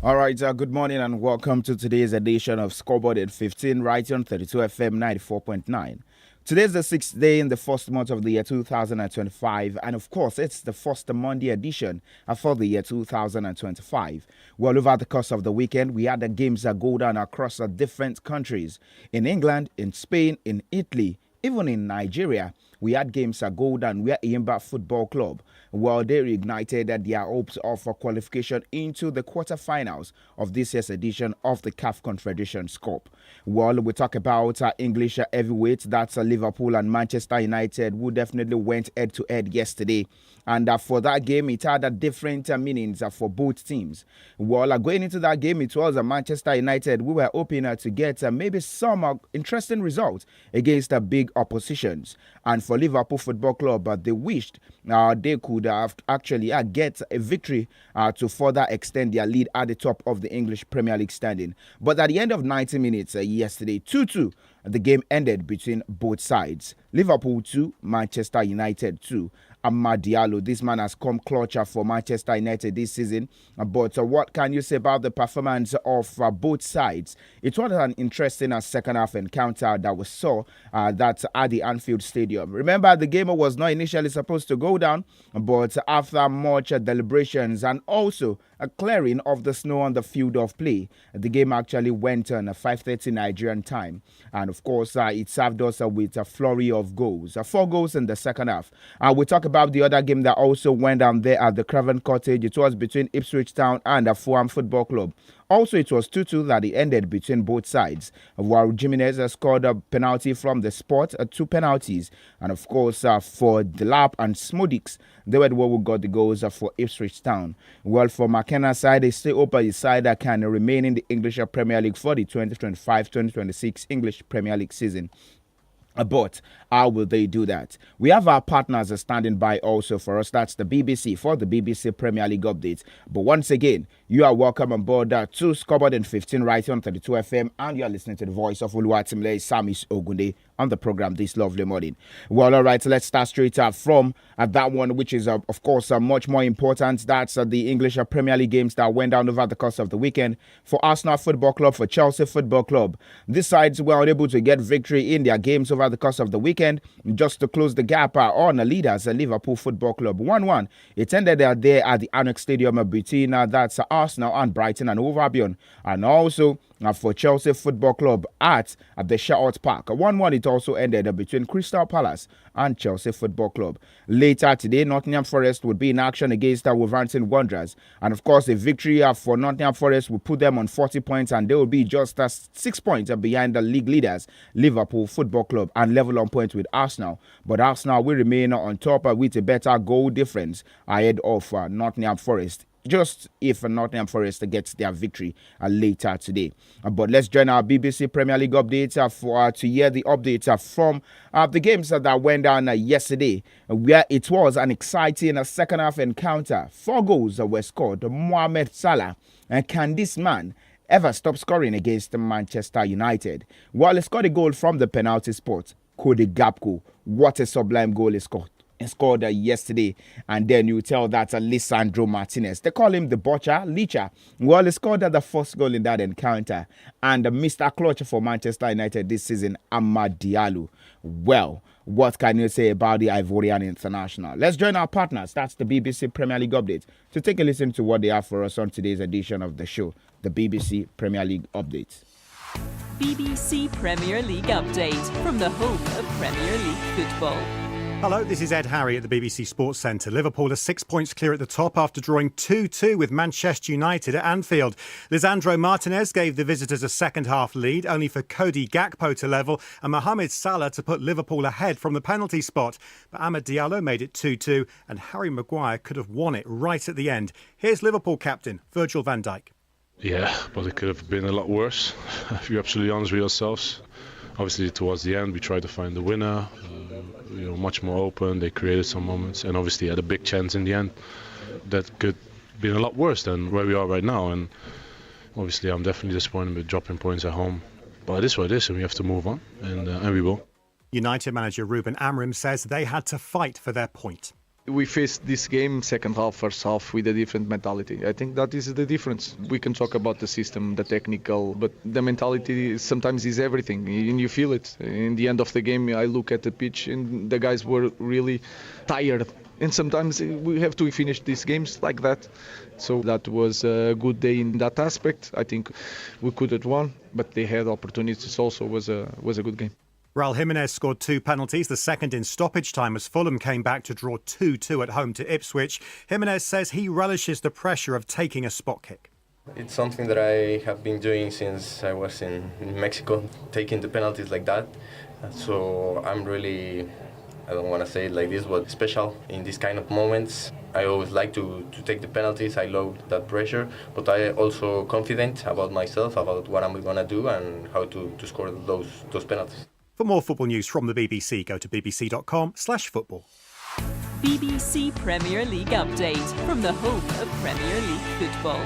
All right, good morning and welcome to today's edition of Scoreboard at 15, right here on 32 FM 94.9. Today's the sixth day in the first month of the year 2025, and of course, it's the first Monday edition for the year 2025. Well, over the course of the weekend, we had the games that go down across different countries. In England, in Spain, in Italy, even in Nigeria, we had games that go down where 𝐒𝐈𝐒 Football Club, well, they reignited their hopes of qualification into the quarterfinals of this year's edition of the CAF Confederations Cup. Well, we talk about English heavyweights, that's Liverpool and Manchester United, who definitely went head-to-head yesterday. And for that game, it had different meanings for both teams. Well, going into that game, it was Manchester United. We were hoping to get maybe some interesting results against big oppositions. And for Liverpool Football Club, they wished they could have actually get a victory to further extend their lead at the top of the English Premier League standing. But at the end of 90 minutes yesterday, 2-2, the game ended between both sides. Liverpool 2, Manchester United 2. Amad Diallo, this man has come clutch for Manchester United this season. But what can you say about the performance of both sides? It was an interesting second half encounter that we saw that at the Anfield Stadium. Remember, the game was not initially supposed to go down, but after much deliberations and also a clearing of the snow on the field of play, the game actually went on 5:30 Nigerian time. And of course, it served us with a flurry of goals. 4 goals in the second half. We talk about the other game that also went down there at the Craven Cottage. It was between Ipswich Town and the Fulham Football Club. Also, it was 2-2 that it ended between both sides. While Jimenez scored a penalty from the spot, 2 penalties. And of course, for Delap and Smodix, they were the one who got the goals for Ipswich Town. Well, for McKenna's side, they stay open the side that can remain in the English Premier League for the 2025-2026 English Premier League season. But how will they do that? We have our partners standing by also for us. That's the BBC for the BBC Premier League updates. But once again, you are welcome on board to Scoreboard in 15 right here on 32 FM, and you are listening to the voice of Oluwatimile SAMIES Ogunde on the program this lovely morning. Well, all right, let's start straight from that one, which is, of course, much more important. That's the English Premier League games that went down over the course of the weekend. For Arsenal Football Club, for Chelsea Football Club, these sides were unable to get victory in their games over the course of the weekend, just to close the gap on the leaders, Liverpool Football Club. 1-1. It ended there at the Annex Stadium between that's Arsenal and Brighton and Hove Albion, and also for Chelsea Football Club at the Sherwood Park. 1-1 it also ended between Crystal Palace and Chelsea Football Club. Later today, Nottingham Forest would be in action against the Wolverhampton Wanderers. And of course, a victory for Nottingham Forest will put them on 40 points, and they will be just 6 points behind the league leaders, Liverpool Football Club, and level on points with Arsenal. But Arsenal will remain on top with a better goal difference ahead of Nottingham Forest, just if Nottingham Forest gets their victory later today. But let's join our BBC Premier League updates to hear the updates from the games that went down yesterday, where it was an exciting second half encounter. 4 goals were scored. Mohamed Salah, and can this man ever stop scoring against Manchester United? Well, he scored a goal from the penalty spot. 𝐶𝐾𝐑 Gakpo, what a sublime goal he scored yesterday. And then you tell that Lisandro Martinez, they call him the Butcher, Licha. Well, he scored the first goal in that encounter. And Mr. Clutch for Manchester United this season, Amad Diallo. Well, what can you say about the Ivorian international? Let's join our partners. That's the BBC Premier League update, to take a listen to what they have for us on today's edition of the show, the BBC Premier League update. BBC Premier League update from the home of Premier League football. Hello, this is Ed Harry at the BBC Sports Centre. Liverpool are 6 points clear at the top after drawing 2-2 with Manchester United at Anfield. Lisandro Martinez gave the visitors a second-half lead, only for Cody Gakpo to level and Mohamed Salah to put Liverpool ahead from the penalty spot. But Amad Diallo made it 2-2 and Harry Maguire could have won it right at the end. Here's Liverpool captain Virgil van Dijk. Yeah, but it could have been a lot worse, if you're absolutely honest with yourselves. Obviously, towards the end, we tried to find the winner. Much more open. They created some moments, and obviously had a big chance in the end. That could have been a lot worse than where we are right now. And obviously, I'm definitely disappointed with dropping points at home. But it is what it is, and we have to move on, and we will. United manager Ruben Amorim says they had to fight for their point. We faced this game second half, first half with a different mentality. I think that is the difference. We can talk about the system, the technical, but the mentality sometimes is everything, and you feel it. In the end of the game, I look at the pitch and the guys were really tired. And sometimes we have to finish these games like that. So that was a good day in that aspect. I think we could have won, but they had opportunities also. Was a good game. Raul Jimenez scored 2 penalties, the second in stoppage time as Fulham came back to draw 2-2 at home to Ipswich. Jimenez says he relishes the pressure of taking a spot kick. It's something that I have been doing since I was in Mexico, taking the penalties like that. So I'm really, I don't want to say it like this, but special in these kind of moments. I always like to take the penalties. I love that pressure, but I also confident about myself, about what I'm going to do and how to score those penalties. For more football news from the BBC, go to bbc.com/football. BBC Premier League update from the home of Premier League football.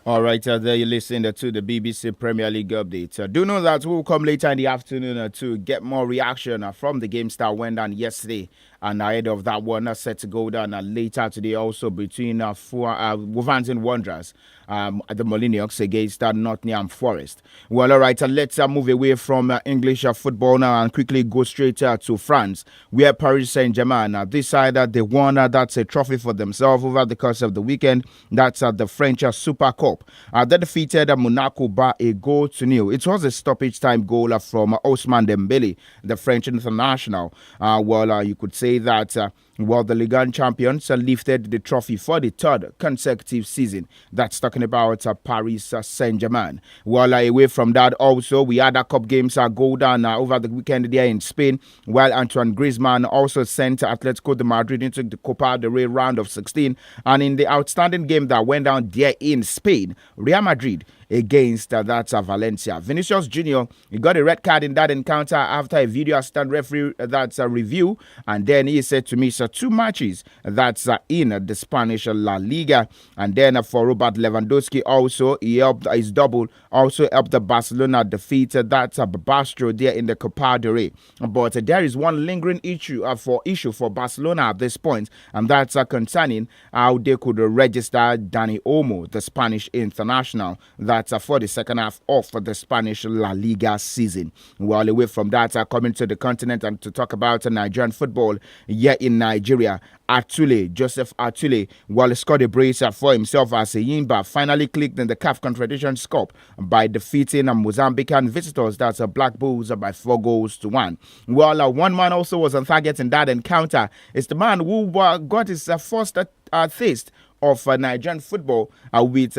All right, there you listen to the BBC Premier League update. Do know that we'll come later in the afternoon to get more reaction from the games that went down yesterday. And ahead of that one, set to go down later today also between Wolverhampton Wanderers at the Molyneux against Nottingham Forest. Well, all right, let's move away from English football now and quickly go straight to France, where Paris Saint-Germain decided they won that's a trophy for themselves over the course of the weekend. That's at the French Super Cup. They defeated Monaco by 1-0. It was a stoppage time goal from Ousmane Dembele, the French international. You could say that the Ligue 1 champions lifted the trophy for the third consecutive season. That's talking about Paris Saint-Germain. Away from that also, we had a cup games go down over the weekend there in Spain, while Antoine Griezmann also sent Atletico de Madrid into the Copa del Rey round of 16. And in the outstanding game that went down there in Spain, Real Madrid against Valencia. Vinicius Jr., he got a red card in that encounter after a video assistant referee review, and then he said to me, 2 matches that's in the Spanish La Liga. And then for Robert Lewandowski also, he helped his double, also helped the Barcelona defeat Bastro there in the Copa del Rey. But there is one lingering issue for Barcelona at this point, and that's concerning how they could register Dani Olmo, the Spanish international, that's for the second half of the Spanish La Liga season. Well, away from that, coming to the continent and to talk about Nigerian football here in Nigeria, Joseph Atule, scored a brace for himself as Enyimba finally clicked in the CAF Confederations Cup by defeating Mozambican visitors, that's Black Bulls, by 4-1. One man also was on target in that encounter. It's the man who got his first taste of Nigerian football with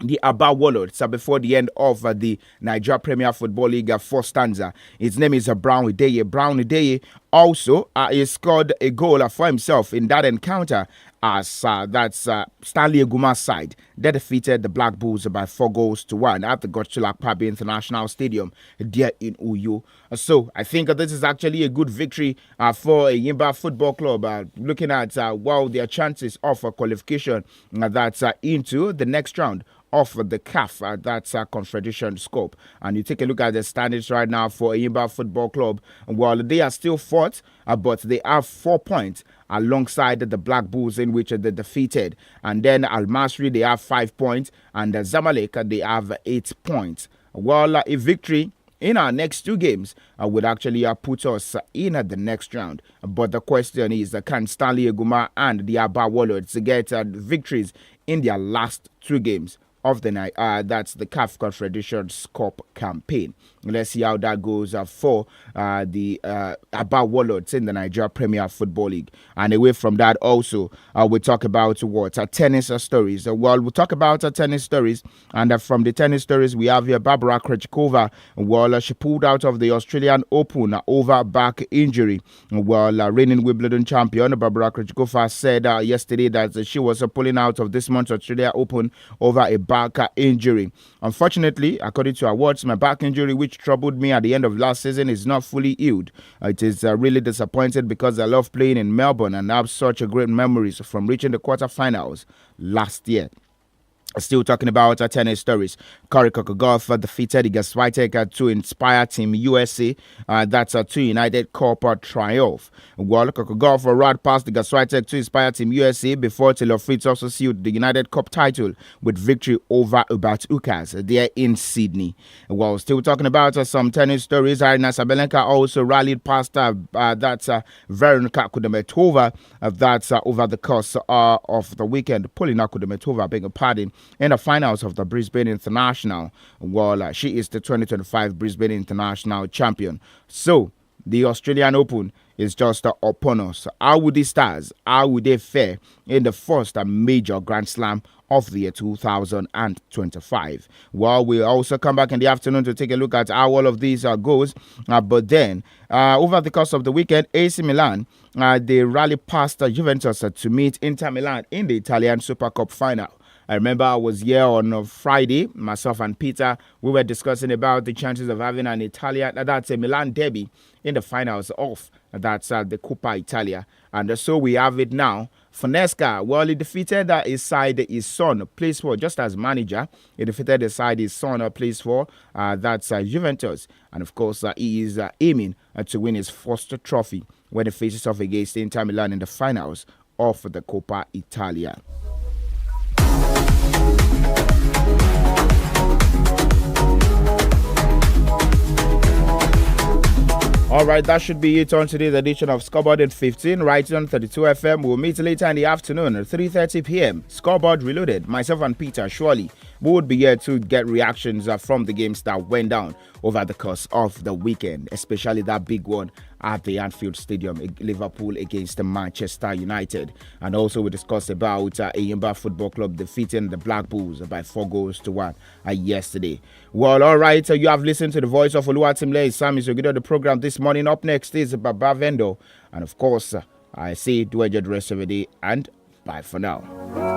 the Aba Warlords before the end of the Nigeria Premier Football League first stanza. His name is Brown Ideye. Brown Ideye also he scored a goal for himself in that encounter as Stanley Eguma's side. They defeated the Black Bulls by 4-1 at the Godswill Akpabio International Stadium there in Uyo. So I think this is actually a good victory for Enyimba Football Club, looking at their chances of qualification that's into the next round of the CAF, that's Confederation Cup. And you take a look at the standings right now for Enyimba Football Club. They are still fourth, but they have 4 points alongside the Black Bulls, in which they defeated. And then Al Masry, they have 5 points, and Zamalek, they have 8 points. A victory in our next 2 games would actually put us in the next round. But the question is, can Stanley Eguma and the Aba Warlords get victories in their last 2 games of the night? That's the CAF Confederations Cup campaign. Let's see how that goes for the Aba Warlords in the Nigeria Premier Football League. And away from that also, we talk about tennis stories. We'll talk about tennis stories. And from the tennis stories, we have here Barbara Krejcikova. She pulled out of the Australian Open over back injury. Reigning Wimbledon champion Barbara Krejcikova said yesterday that she was pulling out of this month's Australia Open over a back injury. Unfortunately, according to her words, my back injury, which troubled me at the end of last season, is not fully healed. It is really disappointed because I love playing in Melbourne and have such a great memories from reaching the quarterfinals last year. Still talking about tennis stories. 𝐾𝐈𝐒 Golf defeated the 𝐔𝐈𝐒𝐃 to inspire Team USA. That's a 2 United Corporate triumph. Well, 𝐾𝐈𝐒 Golf rode past the 𝐔𝐈𝐒𝐃 to inspire Team USA before Taylor Fritz also sealed the United Cup title with victory over 𝐒𝐒 there in Sydney. Well, still talking about some tennis stories. Aryna Sabalenka also rallied past Veronika Kudermetova. That's over the course of the weekend. Polina Kudermetova, beg your pardon, in the finals of the Brisbane International. Well, she is the 2025 Brisbane International champion. So, the Australian Open is just upon us. How would the Stars, how would they fare in the first major Grand Slam of the year 2025? Well, we'll also come back in the afternoon to take a look at how all of these goes. But then, over the course of the weekend, AC Milan, they rally past Juventus to meet Inter Milan in the Italian Super Cup final. I remember I was here on Friday, myself and Peter, we were discussing about the chances of having an Italian, that's a Milan derby in the finals of that's the Coppa Italia. And so we have it now. Fonesca, well, he defeated his side, his son plays for, just as manager. He defeated his side, his son plays for, that's Juventus. And of course, he is aiming to win his first trophy when he faces off against Inter Milan in the finals of the Coppa Italia. All right, that should be it on today's edition of Scoreboard at 15, right on 32 FM. We'll meet later in the afternoon at 3:30 p.m. Scoreboard Reloaded. Myself and Peter, surely, we would be here to get reactions from the games that went down over the course of the weekend, especially that big one at the Anfield Stadium, Liverpool against Manchester United. And also we discussed about Enyimba Football Club defeating the Black Bulls by 4-1 yesterday. Well, all right, you have listened to the voice of Oluwatimile SAMIES. You get the program this morning. Up next is Baba Vendo. And of course, I say do enjoy the rest of the day and bye for now.